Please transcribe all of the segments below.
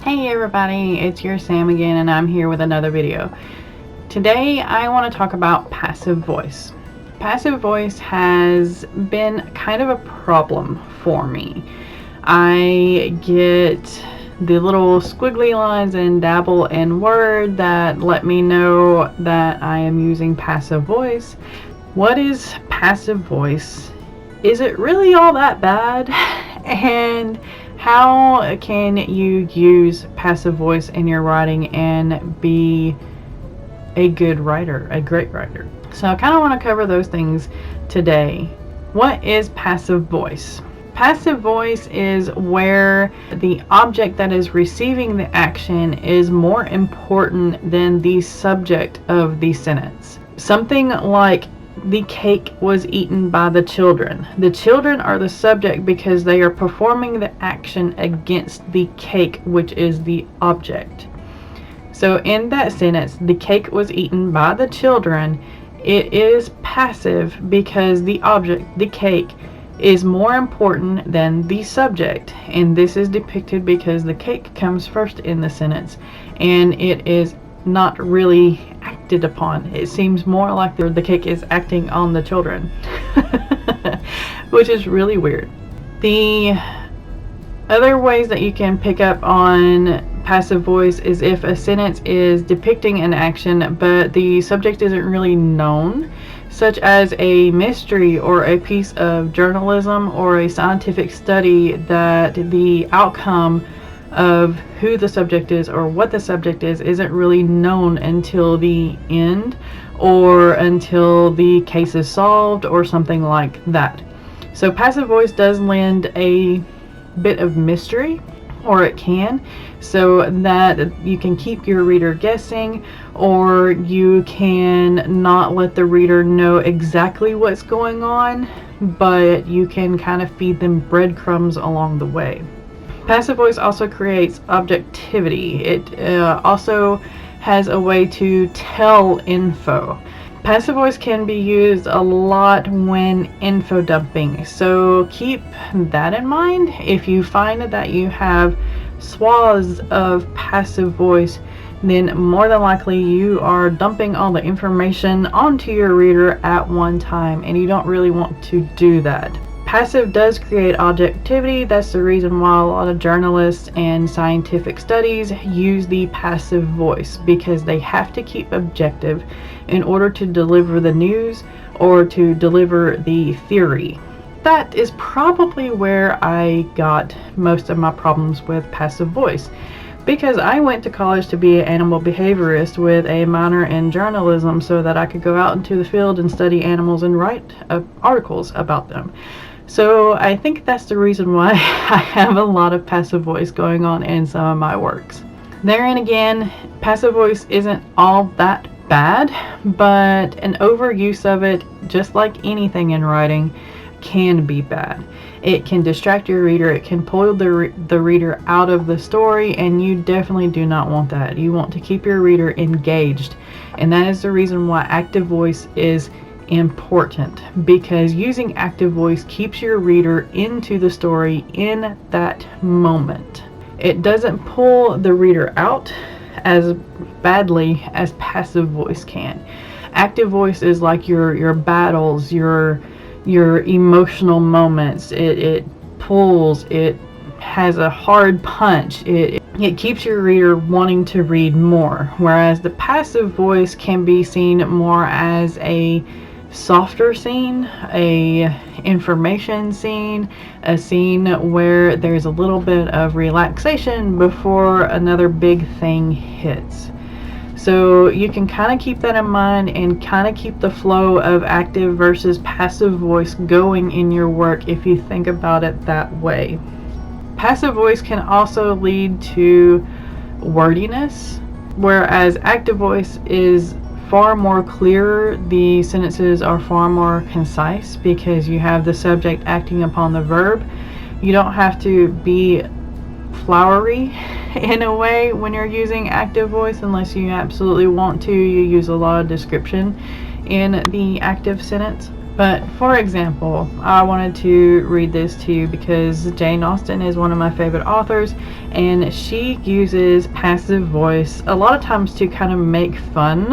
Hey everybody, it's your Sam again, and I'm here with another video. Today I want to talk about passive voice. Passive voice has been kind of a problem for me. I get the little squiggly lines and dabble in Word that let me know that I am using passive voice. What is passive voice? Is it really all that bad? And how can you use passive voice in your writing and be a good writer, a great writer? So I kind of want to cover those things today. What is passive voice? Passive voice is where the object that is receiving the action is more important than the subject of the sentence. Something like the cake was eaten by the children. The children are the subject because they are performing the action against the cake, which is the object. So in that sentence, the cake was eaten by the children, it is passive because the object, the cake, is more important than the subject. And this is depicted because the cake comes first in the sentence and it is not really acted upon. It seems more like the cake is acting on the children, which is really weird. The other ways that you can pick up on passive voice is if a sentence is depicting an action but the subject isn't really known, such as a mystery or a piece of journalism or a scientific study that the outcome of who the subject is or what the subject is isn't really known until the end or until the case is solved or something like that. So passive voice does lend a bit of mystery, or it can, so that you can keep your reader guessing, or you can not let the reader know exactly what's going on, but you can kind of feed them breadcrumbs along the way. Passive voice also creates objectivity. It also has a way to tell info. Passive voice can be used a lot when info dumping, so keep that in mind. If you find that you have swaths of passive voice, then more than likely you are dumping all the information onto your reader at one time, and you don't really want to do that. Passive does create objectivity. That's the reason why a lot of journalists and scientific studies use the passive voice, because they have to keep objective in order to deliver the news or to deliver the theory. That is probably where I got most of my problems with passive voice, because I went to college to be an animal behaviorist with a minor in journalism so that I could go out into the field and study animals and write articles about them. So I think that's the reason why I have a lot of passive voice going on in some of my works. Therein again, passive voice isn't all that bad, but an overuse of it, just like anything in writing, can be bad. It can distract your reader, it can pull the reader out of the story, and you definitely do not want that. You want to keep your reader engaged, and that is the reason why active voice is important, because using active voice keeps your reader into the story in that moment. It doesn't pull the reader out as badly as passive voice can. Active voice is like your battles, your emotional moments. It pulls, it has a hard punch, it keeps your reader wanting to read more, whereas the passive voice can be seen more as a softer scene, a information scene, a scene where there's a little bit of relaxation before another big thing hits. So you can kind of keep that in mind and kind of keep the flow of active versus passive voice going in your work if you think about it that way. Passive voice can also lead to wordiness, whereas active voice is far more clear. The sentences are far more concise because you have the subject acting upon the verb. You don't have to be flowery in a way when you're using active voice unless you absolutely want to. You use a lot of description in the active sentence. But for example, I wanted to read this to you because Jane Austen is one of my favorite authors, and she uses passive voice a lot of times to kind of make fun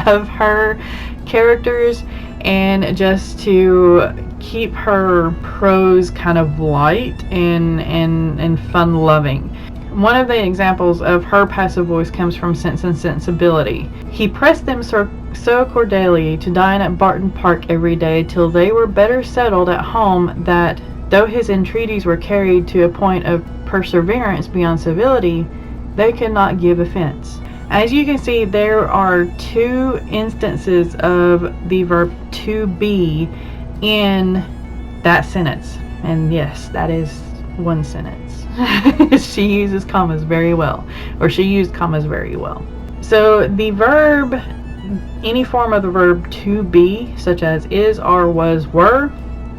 of her characters and just to keep her prose kind of light and fun loving. One of the examples of her passive voice comes from Sense and Sensibility. He pressed them so cordially to dine at Barton Park every day till they were better settled at home, that though his entreaties were carried to a point of perseverance beyond civility, they could not give offense. As you can see, there are two instances of the verb to be in that sentence. And yes, that is one sentence. She uses commas very well, or she used commas very well. So the verb, any form of the verb to be, such as is, are, was, were,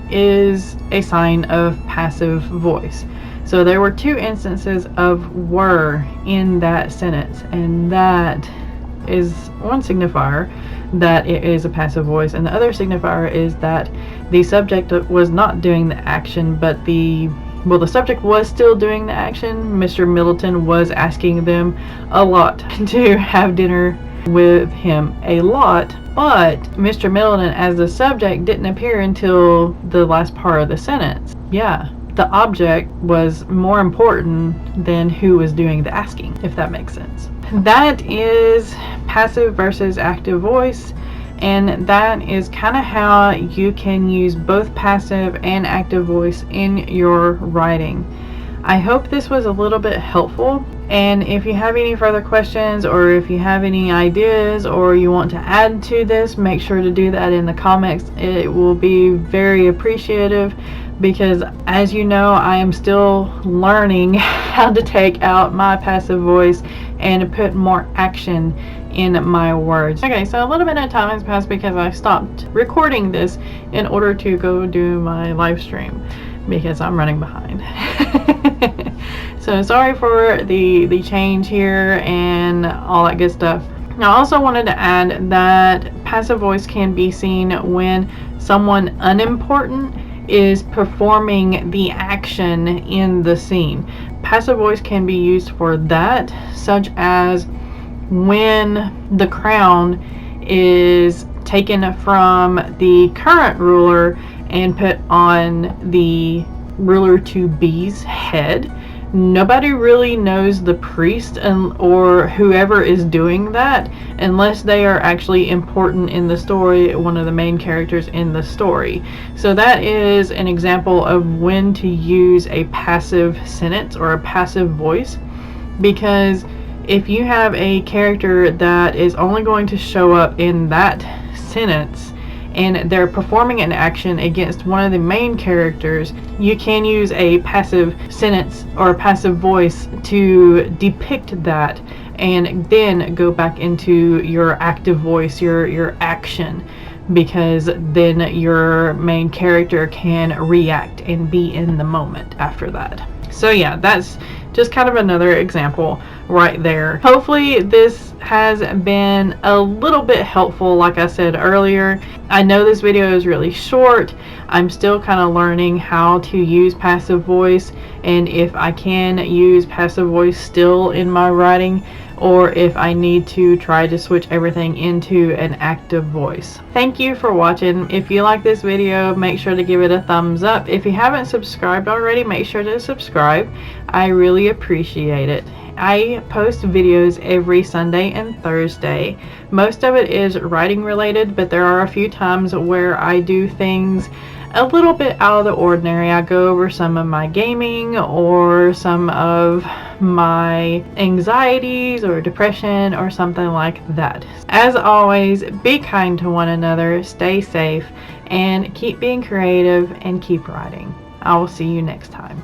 is a sign of passive voice. So there were two instances of were in that sentence, and that is one signifier that it is a passive voice, and the other signifier is that the subject was not doing the action, but the subject was still doing the action. Mr. Middleton was asking them a lot to have dinner with him a lot, but Mr. Middleton as the subject didn't appear until the last part of the sentence. Yeah, the object was more important than who was doing the asking, if that makes sense. That is passive versus active voice, and that is kind of how you can use both passive and active voice in your writing. I hope this was a little bit helpful, and if you have any further questions, or if you have any ideas, or you want to add to this, make sure to do that in the comments. It will be very appreciative, because as you know, I am still learning how to take out my passive voice and put more action in my words. Okay, so a little bit of time has passed because I stopped recording this in order to go do my live stream, because I'm running behind. So sorry for the change here and all that good stuff. I also wanted to add that passive voice can be seen when someone unimportant is performing the action in the scene. Passive voice can be used for that, such as when the crown is taken from the current ruler and put on the ruler to be's head. Nobody really knows the priest or whoever is doing that unless they are actually important in the story, one of the main characters in the story. So that is an example of when to use a passive sentence or a passive voice, because if you have a character that is only going to show up in that sentence and they're performing an action against one of the main characters, you can use a passive sentence or a passive voice to depict that, and then go back into your active voice, your action, because then your main character can react and be in the moment after that. So yeah, that's just kind of another example right there. Hopefully this has been a little bit helpful. Like I said earlier, I know this video is really short. I'm still kind of learning how to use passive voice, and if I can use passive voice still in my writing, or if I need to try to switch everything into an active voice. Thank you for watching. If you like this video, make sure to give it a thumbs up. If you haven't subscribed already, make sure to subscribe. I really appreciate it. I post videos every Sunday and Thursday. Most of it is writing related, but there are a few times where I do things a little bit out of the ordinary. I go over some of my gaming or some of my anxieties or depression or something like that. As always, be kind to one another, stay safe, and keep being creative and keep writing. I will see you next time.